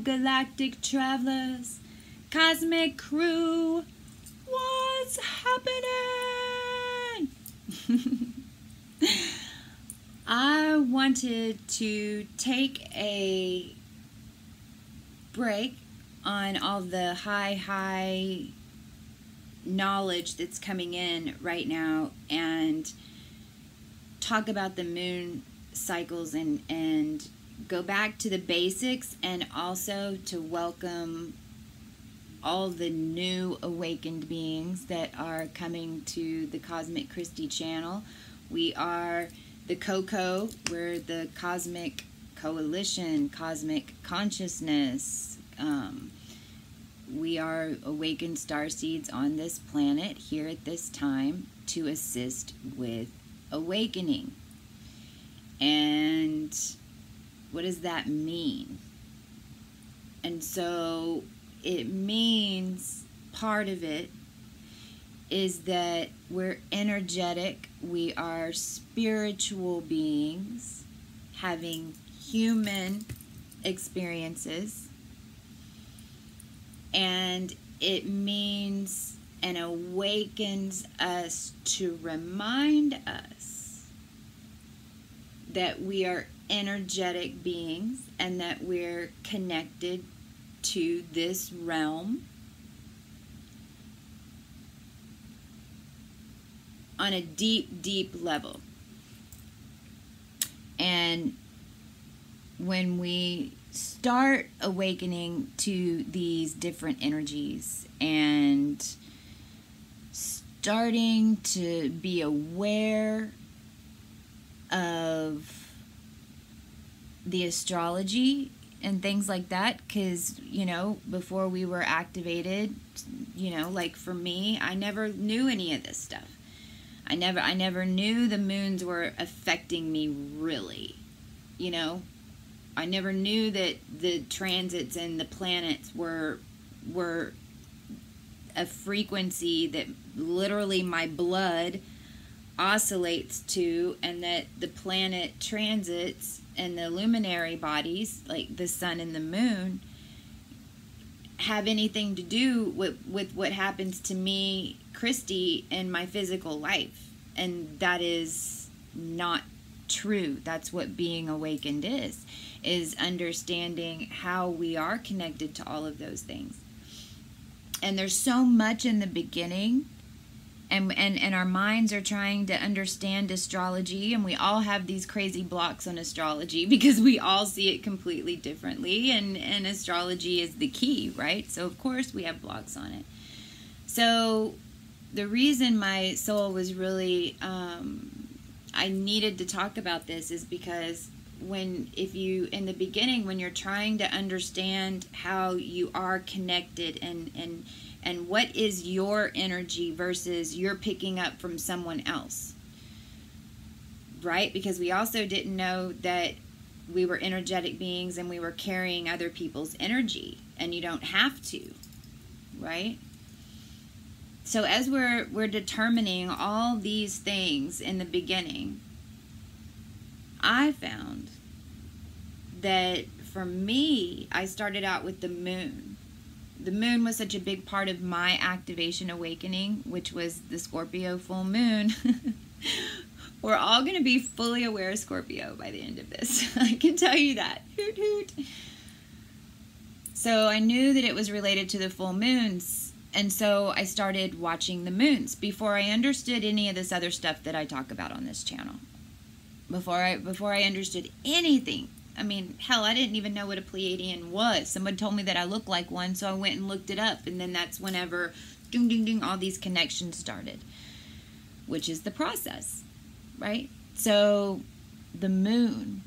galactic travelers, cosmic crew, what's happening? I wanted to take a break on all the high knowledge that's coming in right now and talk about the moon cycles and go back to the basics, and also to welcome all the new awakened beings that are coming to the Cosmic Christie channel. We are the CoCo, we're the Cosmic Coalition, Cosmic Consciousness. We are awakened starseeds on this planet here at this time to assist with awakening. And what does that mean? And so it means, part of it is that we're energetic, we are spiritual beings having human experiences, and it means and awakens us to remind us that we are energetic beings and that we're connected to this realm on a deep, deep level. And when we start awakening to these different energies and starting to be aware of the astrology and things like that, because, you know, before we were activated, you know, like for me, I never knew any of this stuff. I never knew the moons were affecting me, really, you know. I never knew that the transits and the planets were a frequency that literally my blood oscillates to, and that the planet transits and the luminary bodies, like the sun and the moon, have anything to do with what happens to me, Christy, in my physical life. And that is not true. That's what being awakened is understanding how we are connected to all of those things. And there's so much in the beginning, and our minds are trying to understand astrology, and we all have these crazy blocks on astrology because we all see it completely differently, and astrology is the key, right? So of course we have blocks on it. So the reason my soul was really I needed to talk about this is because in the beginning, when you're trying to understand how you are connected and what is your energy versus you're picking up from someone else, right? Because we also didn't know that we were energetic beings and we were carrying other people's energy, and you don't have to, right? So as we're determining all these things in the beginning, I found that for me, I started out with the moon. The moon was such a big part of my activation awakening, which was the Scorpio full moon. We're all going to be fully aware of Scorpio by the end of this. I can tell you that. Hoot, hoot. So I knew that it was related to the full moons. And so I started watching the moons before I understood any of this other stuff that I talk about on this channel. Before I understood anything. I mean, hell, I didn't even know what a Pleiadian was. Someone told me that I looked like one, so I went and looked it up. And then that's whenever, ding, ding, ding, all these connections started, which is the process, right? So the moon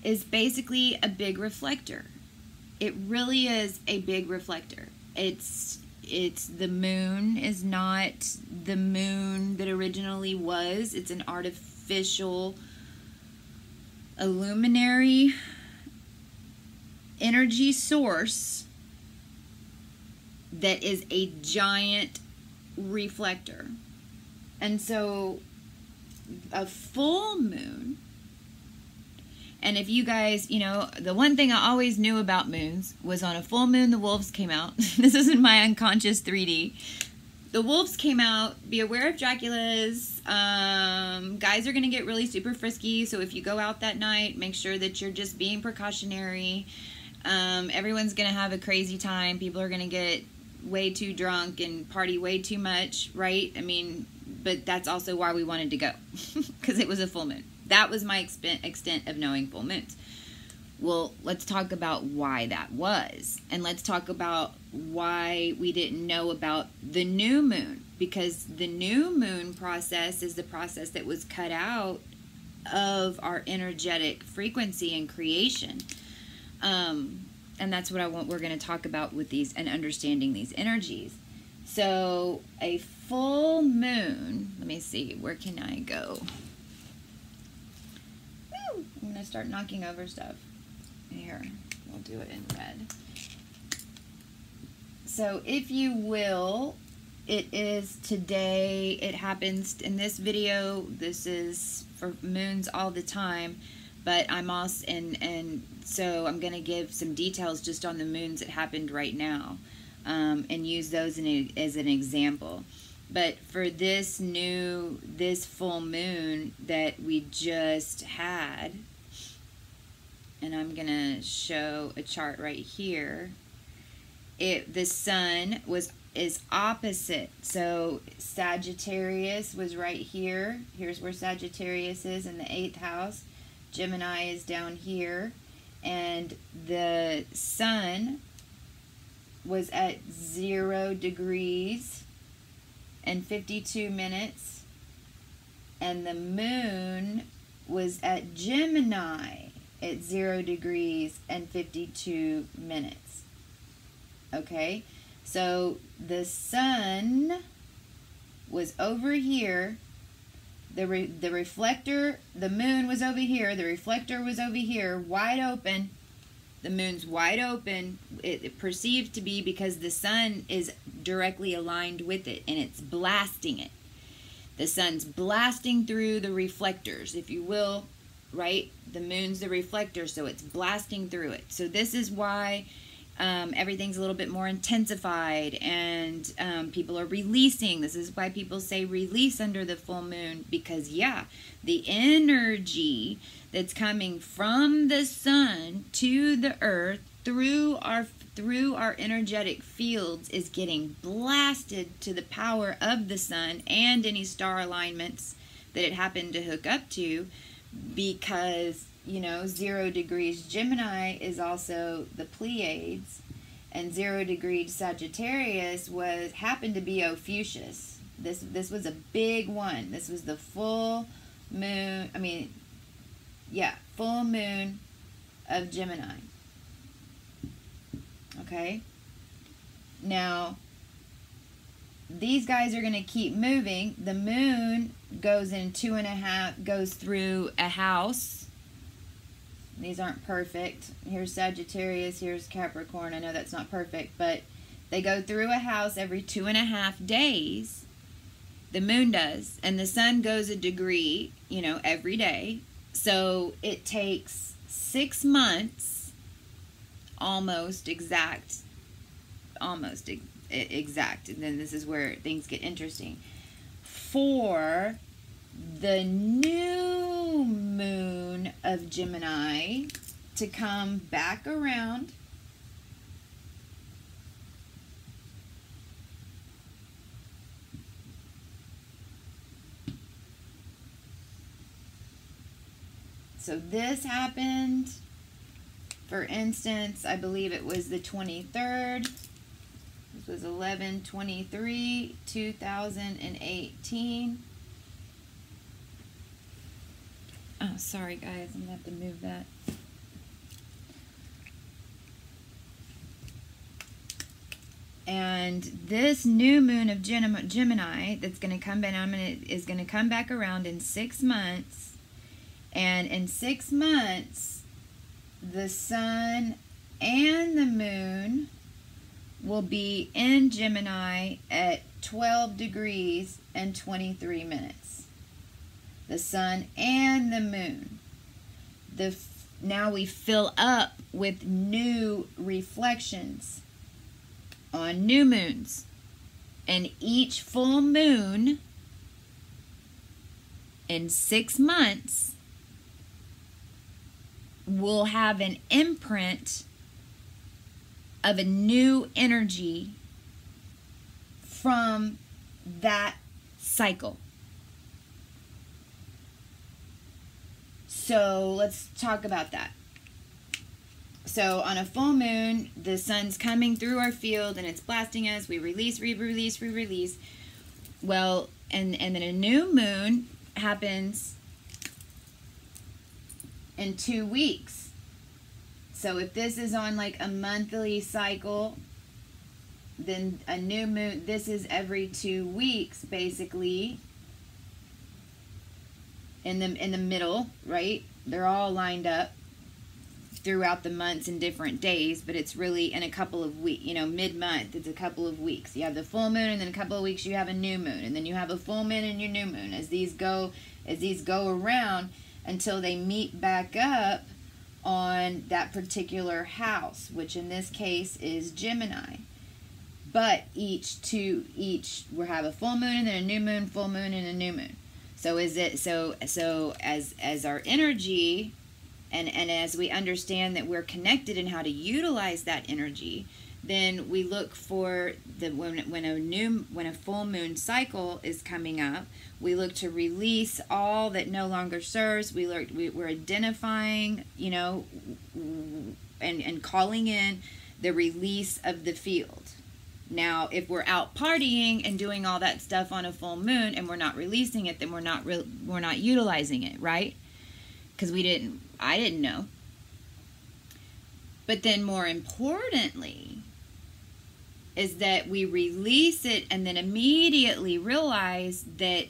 is basically a big reflector. It really is a big reflector. It's the moon is not the moon that originally was. It's an artificial illuminary energy source that is a giant reflector. And so a full moon And if you guys, you know, the one thing I always knew about moons was on a full moon, the wolves came out. This isn't my unconscious 3D. The wolves came out. Be aware of Draculas. Guys are going to get really super frisky. So if you go out that night, make sure that you're just being precautionary. Everyone's going to have a crazy time. People are going to get way too drunk and party way too much, right? I mean, but that's also why we wanted to go, because it was a full moon. That was my extent of knowing full moons. Well, let's talk about why that was. And let's talk about why we didn't know about the new moon. Because the new moon process is the process that was cut out of our energetic frequency and creation. And that's what we're going to talk about with these and understanding these energies. So a full moon, let me see, where can I go? Woo, I'm going to start knocking over stuff. Here, we'll do it in red. So if you will, it is today, it happens in this video. This is for moons all the time, but I'm also, and so I'm going to give some details just on the moons that happened right now, and use those as an example. But for this full moon that we just had, and I'm going to show a chart right here, the sun is opposite. So Sagittarius was right here. Here's where Sagittarius is in the 8th house. Gemini is down here. And the sun was at 0 degrees and 52 minutes. And the moon was at Gemini at 0 degrees and 52 minutes. Okay, so the sun was over here, the reflector, the moon was over here, the reflector was over here, wide open. The moon's wide open. It perceived to be because the sun is directly aligned with it and it's blasting it. The sun's blasting through the reflectors, if you will, right? The moon's the reflector, so it's blasting through it. So this is why everything's a little bit more intensified, and people are releasing. This is why people say release under the full moon, because yeah, the energy that's coming from the sun to the earth through our energetic fields is getting blasted to the power of the sun and any star alignments that it happened to hook up to, because, you know, 0 degrees Gemini is also the Pleiades, and 0 degrees Sagittarius happened to be Ophiuchus. This was a big one. This was the full moon, full moon of Gemini. Okay? Now, these guys are going to keep moving. The moon goes goes through a house. These aren't perfect. Here's Sagittarius, here's Capricorn. I know that's not perfect, but they go through a house every 2.5 days. The moon does, and the sun goes a degree, you know, every day. So it takes 6 months, almost exact, and then this is where things get interesting, for the new moon of Gemini to come back around So this happened, for instance, I believe it was the 23rd. This was 11/23/2018. Oh, sorry guys, I'm gonna have to move that. And this new moon of Gemini that's going to come back, is going to come back around in 6 months. And in 6 months, the sun and the moon will be in Gemini at 12 degrees and 23 minutes. The sun and the moon. now we fill up with new reflections on new moons. And each full moon in 6 months will have an imprint of a new energy from that cycle. So let's talk about that. So on a full moon, the sun's coming through our field and it's blasting us. We release, re-release. Well, and then a new moon happens in 2 weeks. So if this is on like a monthly cycle, then a new moon, this is every 2 weeks basically. In the middle, right? They're all lined up throughout the months and different days, but it's really in a couple of weeks, you know, mid-month, it's a couple of weeks. You have the full moon, and then a couple of weeks you have a new moon, and then you have a full moon and your new moon as these go around until they meet back up on that particular house, which in this case is Gemini. But we have a full moon and then a new moon, full moon and a new moon. So as our energy and as we understand that we're connected and how to utilize that energy, then we look for when a full moon cycle is coming up, we look to release all that no longer serves. We're identifying, you know, and calling in the release of the field. Now, if we're out partying and doing all that stuff on a full moon and we're not releasing it, then we're not utilizing it, right? Because I didn't know. But then more importantly is that we release it and then immediately realize that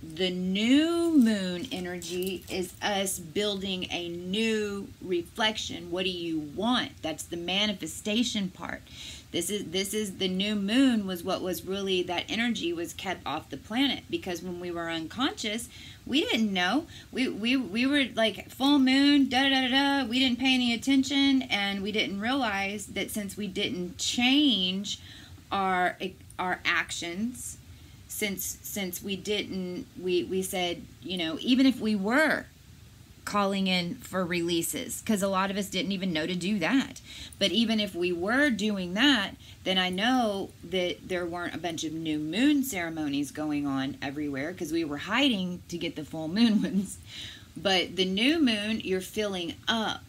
the new moon energy is us building a new reflection. What do you want? That's the manifestation part. This is the new moon was what was really, that energy was kept off the planet, because when we were unconscious, we didn't know. We were like full moon, da da da da. We didn't pay any attention, and we didn't realize that since we didn't change our actions, since we didn't, we said, you know, even if we were calling in for releases, because a lot of us didn't even know to do that, but even if we were doing that, then I know that there weren't a bunch of new moon ceremonies going on everywhere, because we were hiding to get the full moon ones. But the new moon, you're filling up,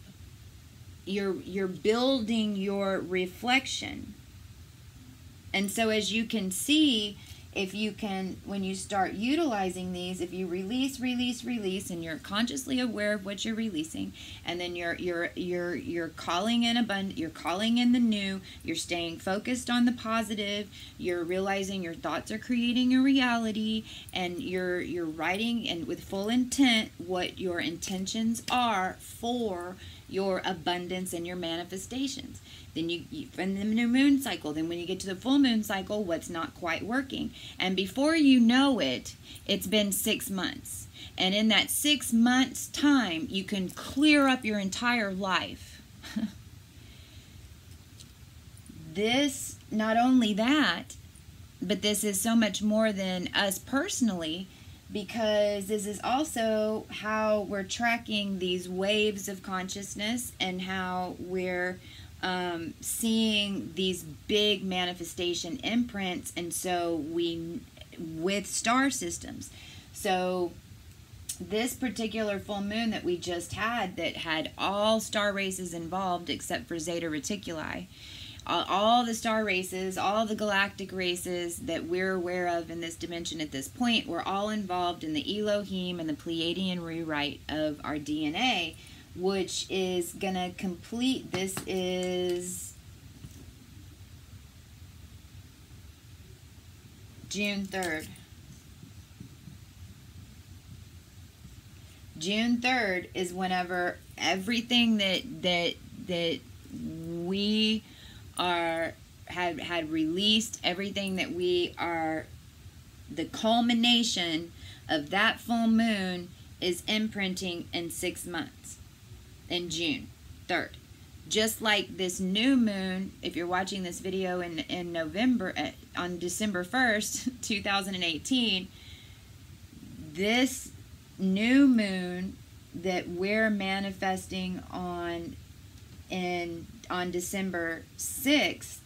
you're building your reflection. And so as you can see, if you can, when you start utilizing these, if you release, and you're consciously aware of what you're releasing, and then you're calling in you're calling in the new, you're staying focused on the positive, you're realizing your thoughts are creating a reality, and you're writing and with full intent what your intentions are for your abundance and your manifestations. Then you from the new moon cycle, then when you get to the full moon cycle, what's not quite working. And before you know it, it's been 6 months. And in that 6 months time, you can clear up your entire life. This, not only that, but this is so much more than us personally, because this is also how we're tracking these waves of consciousness and how we're seeing these big manifestation imprints, and so with star systems. So this particular full moon that we just had, that had all star races involved except for Zeta Reticuli, all the star races, all the galactic races that we're aware of in this dimension at this point, were all involved in the Elohim and the Pleiadian rewrite of our DNA, which is going to complete, this is June 3rd. June 3rd is whenever everything that we had released, everything that we are, the culmination of that full moon is imprinting in 6 months. in June 3rd. Just like this new moon, if you're watching this video in November, on December 1st, 2018, this new moon that we're manifesting on December 6th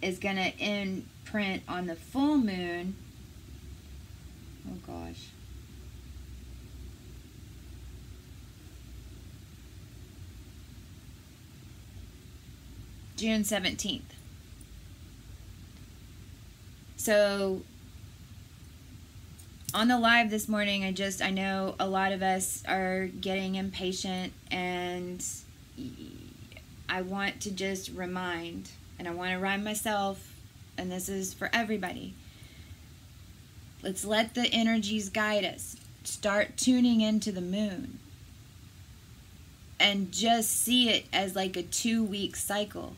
is going to imprint on the full moon. Oh gosh. June 17th. So on the live this morning, I know a lot of us are getting impatient, and I want to just remind, and I want to remind myself, and this is for everybody, let's let the energies guide us. Start tuning into the moon and just see it as like a 2-week cycle.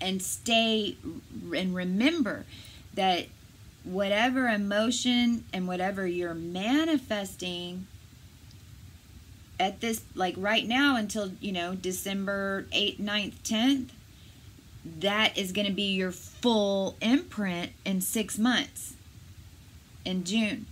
And stay and remember that whatever emotion and whatever you're manifesting at this, like right now until, you know, December 8th, 9th, 10th, that is going to be your full imprint in 6 months in June.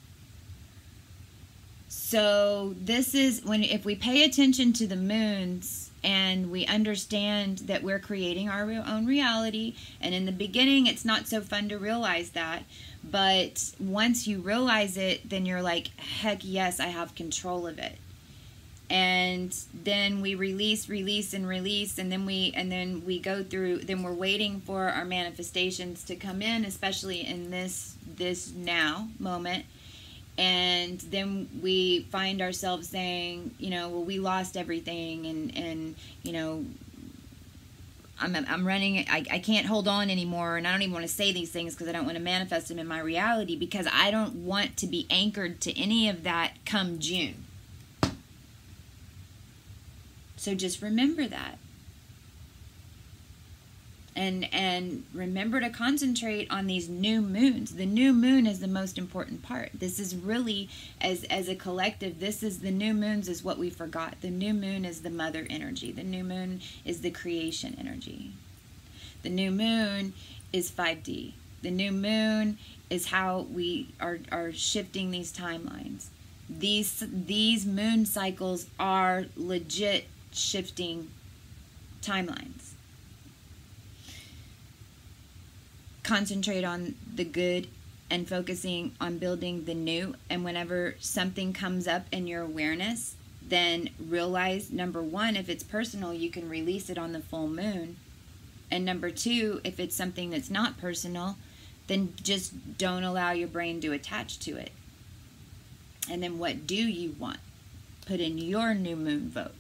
So this is when, if we pay attention to the moons and we understand that we're creating our own reality, and in the beginning it's not so fun to realize that, but once you realize it, then you're like, heck yes, I have control of it. And then we release, and then we go through, then we're waiting for our manifestations to come in, especially in this now moment. And then we find ourselves saying, you know, well, we lost everything, and you know, I'm running, I can't hold on anymore, and I don't even want to say these things because I don't want to manifest them in my reality, because I don't want to be anchored to any of that come June. So just remember that. And remember to concentrate on these new moons. The new moon is the most important part. This is really, as a collective, this is the new moons is what we forgot. The new moon is the mother energy. The new moon is the creation energy. The new moon is 5D. The new moon is how we are shifting these timelines. These moon cycles are legit shifting timelines. Concentrate on the good and focusing on building the new. And whenever something comes up in your awareness, then realize, number one, if it's personal, you can release it on the full moon. And number two, if it's something that's not personal, then just don't allow your brain to attach to it. And then what do you want? Put in your new moon vote.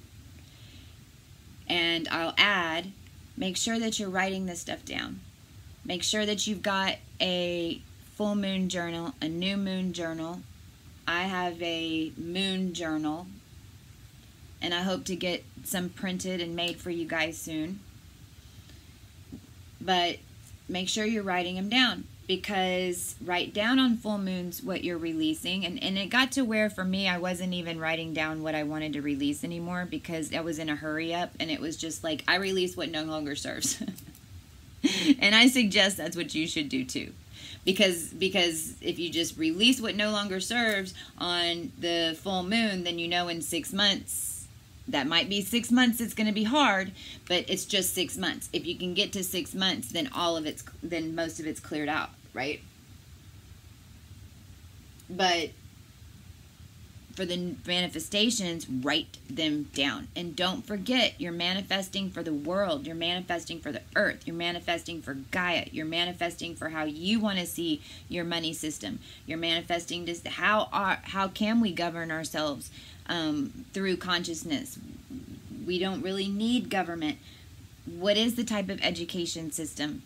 And I'll add, make sure that you're writing this stuff down. Make sure that you've got a full moon journal, a new moon journal. I have a moon journal, and I hope to get some printed and made for you guys soon. But make sure you're writing them down, because write down on full moons what you're releasing. And it got to where, for me, I wasn't even writing down what I wanted to release anymore, because I was in a hurry up, and it was just like, I release what no longer serves. And I suggest that's what you should do too. Because if you just release what no longer serves on the full moon, then you know in 6 months, that might be 6 months, it's going to be hard, but it's just 6 months. If you can get to 6 months, then then most of it's cleared out, right? But for the manifestations, write them down. And don't forget, you're manifesting for the world. You're manifesting for the earth. You're manifesting for Gaia. You're manifesting for how you want to see your money system. You're manifesting just how can we govern ourselves through consciousness. We don't really need government. What is the type of education system?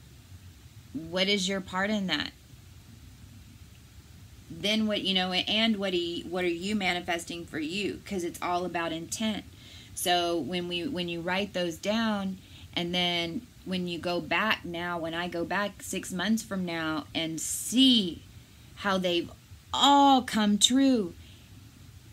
What is your part in that? Then what, you know, and what are you manifesting for you? Because it's all about intent. So when you write those down, and then when you go back now, when I go back 6 months from now and see how they've all come true,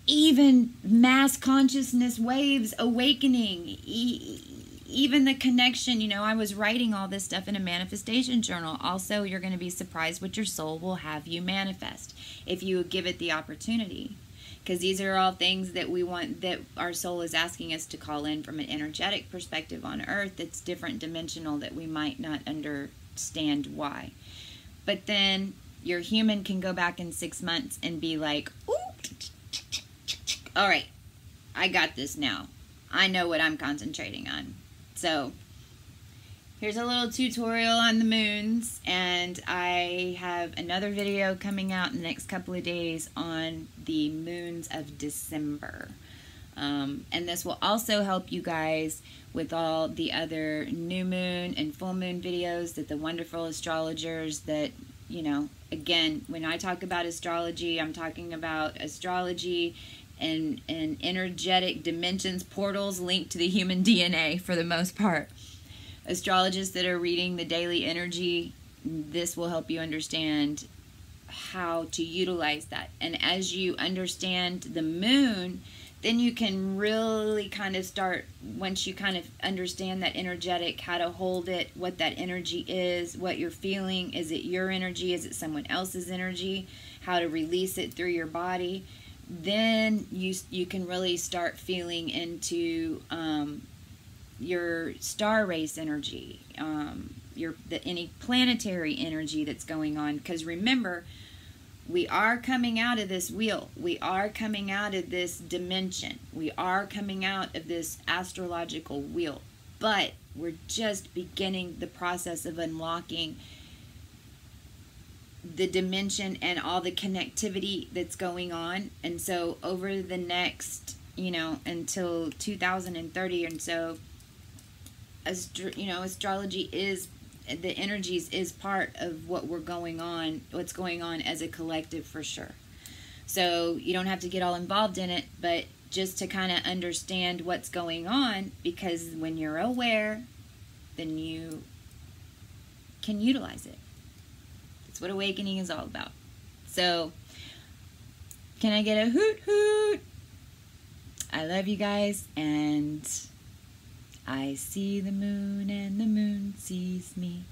even mass consciousness waves awakening, even the connection. You know, I was writing all this stuff in a manifestation journal. Also, you're going to be surprised what your soul will have you manifest if you give it the opportunity. Because these are all things that we want, that our soul is asking us to call in from an energetic perspective on earth that's different dimensional, that we might not understand why. But then your human can go back in 6 months and be like, ooh, all right, I got this now. I know what I'm concentrating on. So here's a little tutorial on the moons, and I have another video coming out in the next couple of days on the moons of December. And this will also help you guys with all the other new moon and full moon videos that the wonderful astrologers that, you know, again, when I talk about astrology, I'm talking about astrology and energetic dimensions, portals linked to the human DNA for the most part. Astrologists that are reading the daily energy, this will help you understand how to utilize that. And as you understand the moon, then you can really kind of start, once you kind of understand that energetic, how to hold it, what that energy is, what you're feeling. Is it your energy? Is it someone else's energy? How to release it through your body. Then you can really start feeling into your star race energy, any planetary energy that's going on. Because remember, we are coming out of this wheel. We are coming out of this dimension. We are coming out of this astrological wheel. But we're just beginning the process of unlocking the dimension and all the connectivity that's going on. And so over the next, you know, until 2030 and so, you know, astrology is, the energies is part of what we're going on, what's going on as a collective for sure. So you don't have to get all involved in it, but just to kind of understand what's going on, because when you're aware, then you can utilize it. That's what awakening is all about. So can I get a hoot hoot? I love you guys, and I see the moon and the moon sees me.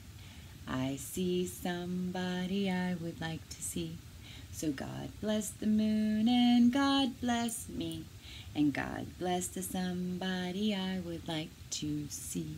I see somebody I would like to see. So God bless the moon and God bless me. And God bless the somebody I would like to see.